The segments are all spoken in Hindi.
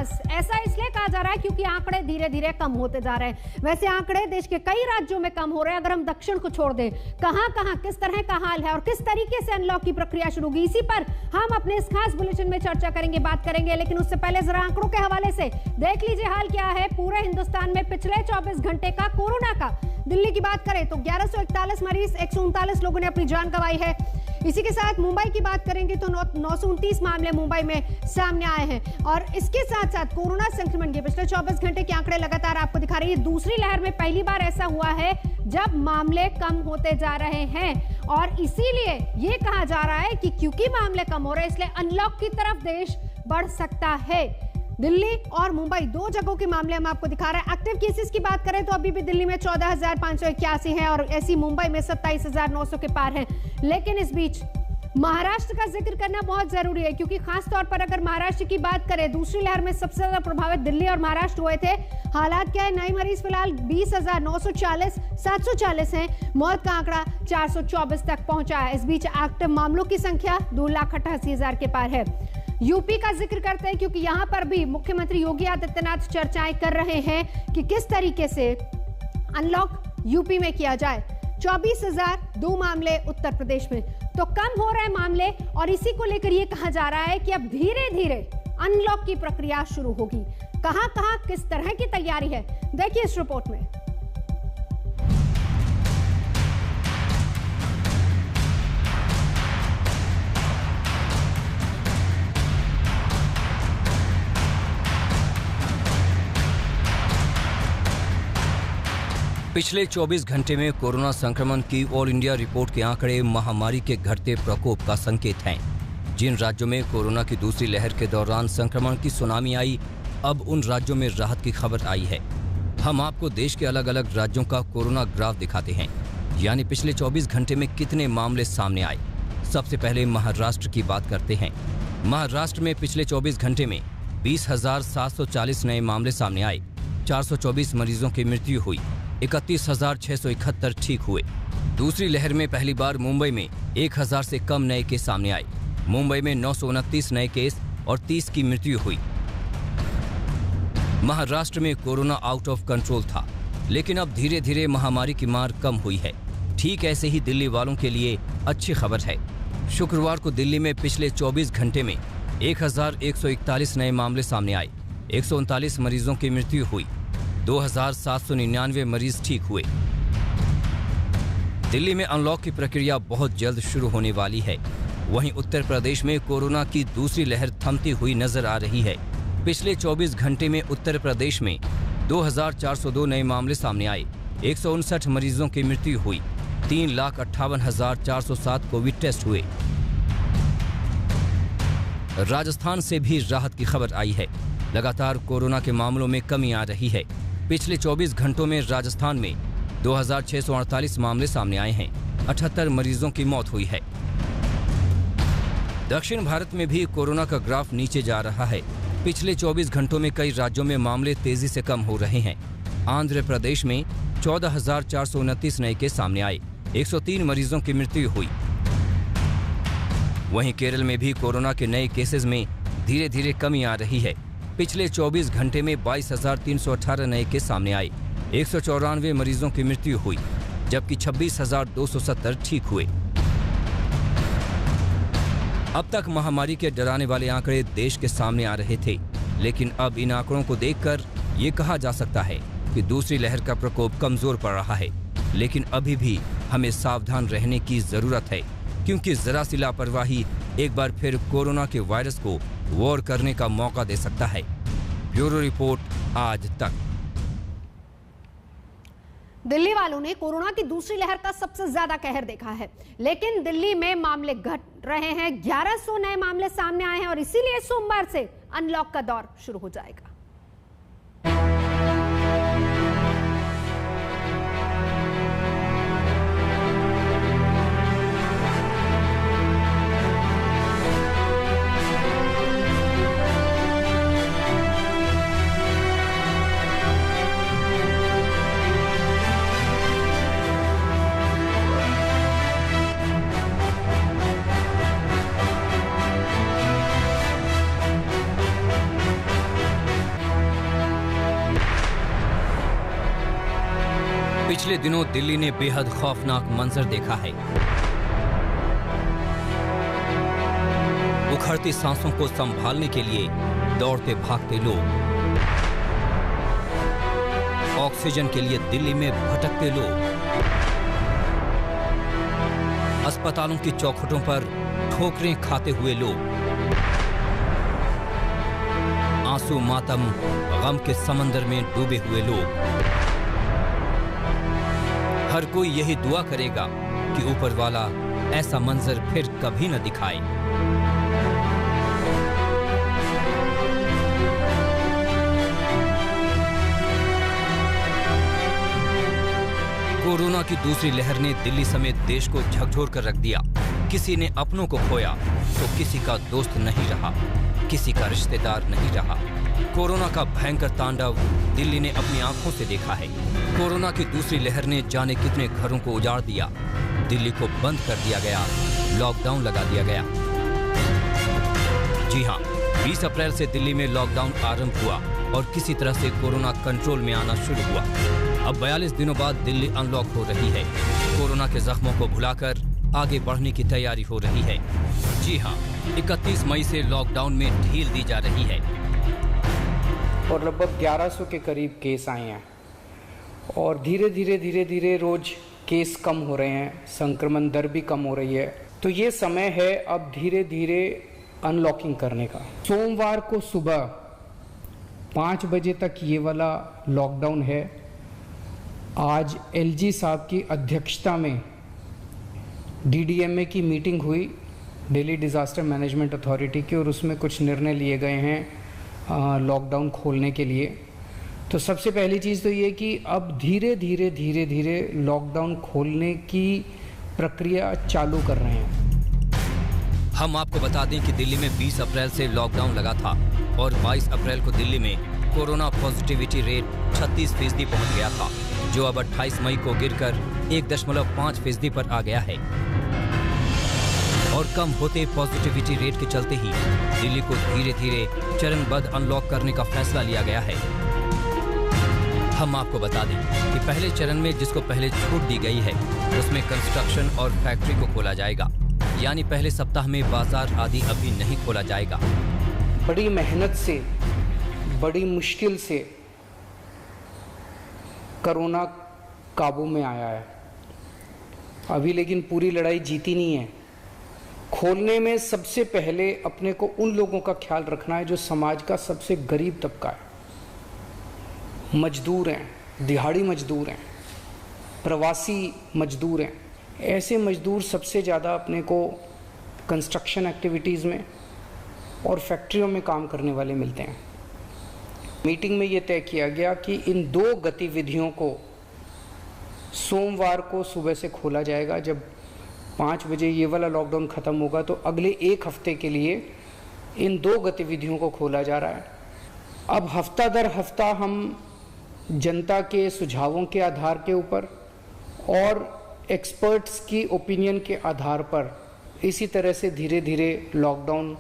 बस ऐसा इसलिए कहा जा रहा है क्योंकि आंकड़े धीरे धीरे कम होते जा रहे हैं। वैसे आंकड़े देश के कई राज्यों में कम हो रहे हैं। अगर हम दक्षिण को छोड़ दें, कहां कहां किस तरह का हाल है और किस तरीके से अनलॉक की प्रक्रिया शुरू होगी, इसी पर हम अपने इस खास बुलेटिन में चर्चा करेंगे, बात करेंगे। लेकिन उससे पहले जरा आंकड़ों के हवाले से देख लीजिए हाल क्या है पूरे हिंदुस्तान में पिछले 24 घंटे का कोरोना का। दिल्ली की बात करें तो 1141 मरीज, 139 लोगों ने अपनी जान गंवाई है। इसी के साथ मुंबई की बात करेंगे तो 929 मामले मुंबई में सामने आए हैं। और इसके साथ साथ कोरोना संक्रमण के पिछले 24 घंटे के आंकड़े लगातार आपको दिखा रही है। दूसरी लहर में पहली बार ऐसा हुआ है जब मामले कम होते जा रहे हैं और इसीलिए ये कहा जा रहा है कि क्योंकि मामले कम हो रहे हैं इसलिए अनलॉक की तरफ देश बढ़ सकता है। दिल्ली और मुंबई दो जगहों के मामले हम आपको दिखा रहे हैं। एक्टिव केसेस की बात करें तो अभी भी दिल्ली में 14,581 हैं और ऐसी मुंबई में 27,900 के पार हैं। लेकिन इस बीच महाराष्ट्र का जिक्र करना बहुत जरूरी है क्योंकि खास तौर पर अगर महाराष्ट्र की बात करें, दूसरी लहर में सबसे ज्यादा प्रभावित दिल्ली और महाराष्ट्र हुए थे। हालात क्या है, नए मरीज फिलहाल 20,940, 740 हैं। मौत का आंकड़ा 424 तक पहुंचा है। इस बीच एक्टिव मामलों की संख्या 2,88,000 के पार है। यूपी का जिक्र करते हैं क्योंकि यहां पर भी मुख्यमंत्री योगी आदित्यनाथ चर्चाएं कर रहे हैं कि किस तरीके से अनलॉक यूपी में किया जाए। 24,002 मामले उत्तर प्रदेश में, तो कम हो रहे मामले और इसी को लेकर यह कहा जा रहा है कि अब धीरे धीरे अनलॉक की प्रक्रिया शुरू होगी। कहां कहां किस तरह की तैयारी है, देखिए इस रिपोर्ट में। पिछले 24 घंटे में कोरोना संक्रमण की ऑल इंडिया रिपोर्ट के आंकड़े महामारी के घटते प्रकोप का संकेत हैं। जिन राज्यों में कोरोना की दूसरी लहर के दौरान संक्रमण की सुनामी आई, अब उन राज्यों में राहत की खबर आई है। हम आपको देश के अलग अलग राज्यों का कोरोना ग्राफ दिखाते हैं, यानी पिछले 24 घंटे में कितने मामले सामने आए। सबसे पहले महाराष्ट्र की बात करते हैं। महाराष्ट्र में पिछले 24 घंटे में 20,740 नए मामले सामने आए। 424 मरीजों की मृत्यु हुई, 31,671 ठीक हुए। दूसरी लहर में पहली बार मुंबई में 1,000 से कम नए केस सामने आए। मुंबई में 929 नए केस और 30 की मृत्यु हुई। महाराष्ट्र में कोरोना आउट ऑफ कंट्रोल था, लेकिन अब धीरे धीरे महामारी की मार कम हुई है। ठीक ऐसे ही दिल्ली वालों के लिए अच्छी खबर है। शुक्रवार को दिल्ली में पिछले 24 घंटे में 1,141 नए मामले सामने आए। 139 मरीजों की मृत्यु हुई, 2,799 मरीज ठीक हुए। दिल्ली में अनलॉक की प्रक्रिया बहुत जल्द शुरू होने वाली है। वहीं उत्तर प्रदेश में कोरोना की दूसरी लहर थमती हुई नजर आ रही है। पिछले 24 घंटे में उत्तर प्रदेश में 2,402 नए मामले सामने आए। 159 मरीजों की मृत्यु हुई, 3,58,407 कोविड टेस्ट हुए। राजस्थान से भी राहत की खबर आई है। लगातार कोरोना के मामलों में कमी आ रही है। पिछले 24 घंटों में राजस्थान में 2,648 मामले सामने आए हैं। 78 मरीजों की मौत हुई है। दक्षिण भारत में भी कोरोना का ग्राफ नीचे जा रहा है। पिछले 24 घंटों में कई राज्यों में मामले तेजी से कम हो रहे हैं। आंध्र प्रदेश में 14,429 नए केस सामने आए। 103 मरीजों की मृत्यु हुई। वहीं केरल में भी कोरोना के नए केसेस में धीरे धीरे कमी आ रही है। पिछले 24 घंटे में 22,318 नए केस सामने आए। 194 मरीजों की मृत्यु हुई, जबकि 26,270 ठीक हुए। अब तक महामारी के डराने वाले आंकड़े देश के सामने आ रहे थे, लेकिन अब इन आंकड़ों को देखकर ये कहा जा सकता है कि दूसरी लहर का प्रकोप कमजोर पड़ रहा है। लेकिन अभी भी हमें सावधान रहने की जरूरत है, क्योंकि जरा सी लापरवाही एक बार फिर कोरोना के वायरस को वॉर करने का मौका दे सकता है। ब्यूरो रिपोर्ट, आज तक। दिल्ली वालों ने कोरोना की दूसरी लहर का सबसे ज्यादा कहर देखा है, लेकिन दिल्ली में मामले घट रहे हैं। 1100 नए मामले सामने आए हैं और इसीलिए सोमवार से अनलॉक का दौर शुरू हो जाएगा। पिछले दिनों दिल्ली ने बेहद खौफनाक मंजर देखा है। उखड़ती सांसों को संभालने के लिए दौड़ते भागते लोग, ऑक्सीजन के लिए दिल्ली में भटकते लोग, अस्पतालों की चौखटों पर ठोकरें खाते हुए लोग, आंसू मातम गम के समंदर में डूबे हुए लोग। हर कोई यही दुआ करेगा कि ऊपर वाला ऐसा मंजर फिर कभी न दिखाए। कोरोना की दूसरी लहर ने दिल्ली समेत देश को झकझोर कर रख दिया। किसी ने अपनों को खोया तो किसी का दोस्त नहीं रहा, किसी का रिश्तेदार नहीं रहा। कोरोना का भयंकर तांडव दिल्ली ने अपनी आंखों से देखा है। कोरोना की दूसरी लहर ने जाने कितने घरों को उजाड़ दिया। दिल्ली को बंद कर दिया गया, लॉकडाउन लगा दिया गया। जी हां, 20 अप्रैल से दिल्ली में लॉकडाउन आरंभ हुआ और किसी तरह से कोरोना कंट्रोल में आना शुरू हुआ। अब 42 दिनों बाद दिल्ली अनलॉक हो रही है। कोरोना के जख्मों को भुलाकर आगे बढ़ने की तैयारी हो रही है। जी हां, 31 मई से लॉकडाउन में ढील दी जा रही है। और लगभग 1100 के करीब केस आए हैं और धीरे धीरे रोज केस कम हो रहे हैं, संक्रमण दर भी कम हो रही है। तो ये समय है अब धीरे धीरे अनलॉकिंग करने का। सोमवार को सुबह 5 बजे तक ये वाला लॉकडाउन है। आज एलजी साहब की अध्यक्षता में डीडीएमए की मीटिंग हुई, दिल्ली डिज़ास्टर मैनेजमेंट अथॉरिटी की, और उसमें कुछ निर्णय लिए गए हैं लॉकडाउन खोलने के लिए। तो सबसे पहली चीज़ तो ये कि अब धीरे धीरे लॉकडाउन खोलने की प्रक्रिया चालू कर रहे हैं। हम आपको बता दें कि दिल्ली में 20 अप्रैल से लॉकडाउन लगा था और 22 अप्रैल को दिल्ली में कोरोना पॉजिटिविटी रेट 36% पहुंच गया था, जो अब 28 मई को गिरकर 1.5% पर आ गया है। और कम होते पॉजिटिविटी रेट के चलते ही दिल्ली को धीरे धीरे चरणबद्ध अनलॉक करने का फैसला लिया गया है। हम आपको बता दें कि पहले चरण में जिसको पहले छूट दी गई है उसमें कंस्ट्रक्शन और फैक्ट्री को खोला जाएगा, यानी पहले सप्ताह में बाजार आदि अभी नहीं खोला जाएगा। बड़ी मेहनत से, बड़ी मुश्किल से कोरोना काबू में आया है अभी, लेकिन पूरी लड़ाई जीती नहीं है। खोलने में सबसे पहले अपने को उन लोगों का ख्याल रखना है जो समाज का सबसे गरीब तबका है। मजदूर हैं, दिहाड़ी मजदूर हैं, प्रवासी मजदूर हैं। ऐसे मजदूर सबसे ज़्यादा अपने को कंस्ट्रक्शन एक्टिविटीज़ में और फैक्ट्रियों में काम करने वाले मिलते हैं। मीटिंग में ये तय किया गया कि इन 2 गतिविधियों को सोमवार को सुबह से खोला जाएगा। जब 5 बजे ये वाला लॉकडाउन ख़त्म होगा तो अगले 1 हफ्ते के लिए इन 2 गतिविधियों को खोला जा रहा है। अब हफ्ता दर हफ्ता हम जनता के सुझावों के आधार के ऊपर और एक्सपर्ट्स की ओपिनियन के आधार पर इसी तरह से धीरे धीरे लॉकडाउन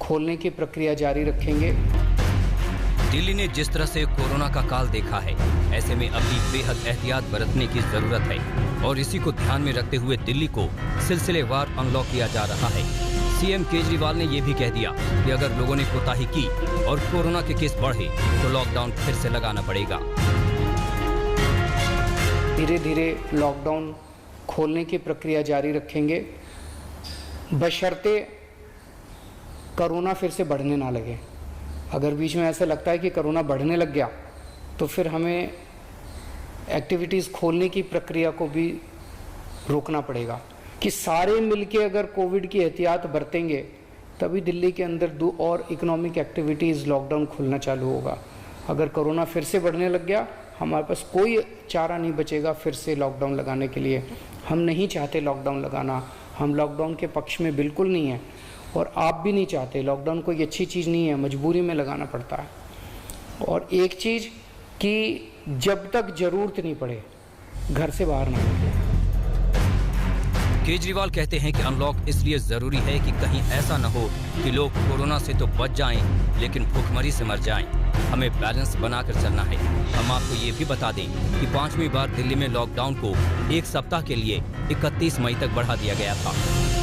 खोलने की प्रक्रिया जारी रखेंगे। दिल्ली ने जिस तरह से कोरोना का काल देखा है, ऐसे में अभी बेहद एहतियात बरतने की जरूरत है और इसी को ध्यान में रखते हुए दिल्ली को सिलसिलेवार अनलॉक किया जा रहा है। सीएम केजरीवाल ने यह भी कह दिया कि अगर लोगों ने कोताही की और कोरोना के केस बढ़े तो लॉकडाउन फिर से लगाना पड़ेगा। धीरे धीरे लॉकडाउन खोलने की प्रक्रिया जारी रखेंगे, बशर्ते कोरोना फिर से बढ़ने ना लगे। अगर बीच में ऐसा लगता है कि कोरोना बढ़ने लग गया तो फिर हमें एक्टिविटीज़ खोलने की प्रक्रिया को भी रोकना पड़ेगा कि सारे मिलके अगर कोविड की एहतियात बरतेंगे तभी दिल्ली के अंदर 2 और इकोनॉमिक एक्टिविटीज़ लॉकडाउन खुलना चालू होगा। अगर कोरोना फिर से बढ़ने लग गया, हमारे पास कोई चारा नहीं बचेगा फिर से लॉकडाउन लगाने के लिए। हम नहीं चाहते लॉकडाउन लगाना, हम लॉकडाउन के पक्ष में बिल्कुल नहीं है और आप भी नहीं चाहते। लॉकडाउन कोई अच्छी चीज़ नहीं है, मजबूरी में लगाना पड़ता है। और एक चीज़ कि जब तक ज़रूरत नहीं पड़े घर से बाहर ना निकले। केजरीवाल कहते हैं कि अनलॉक इसलिए जरूरी है कि कहीं ऐसा न हो कि लोग कोरोना से तो बच जाएं, लेकिन भूखमरी से मर जाएं। हमें बैलेंस बनाकर चलना है। हम आपको ये भी बता दें कि 5वीं बार दिल्ली में लॉकडाउन को 1 सप्ताह के लिए 31 मई तक बढ़ा दिया गया था।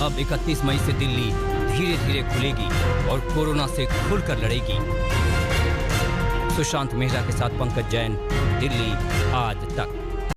अब 31 मई से दिल्ली धीरे धीरे खुलेगी और कोरोना से खुलकर लड़ेगी। सुशांत मेहरा के साथ पंकज जैन, दिल्ली आज तक।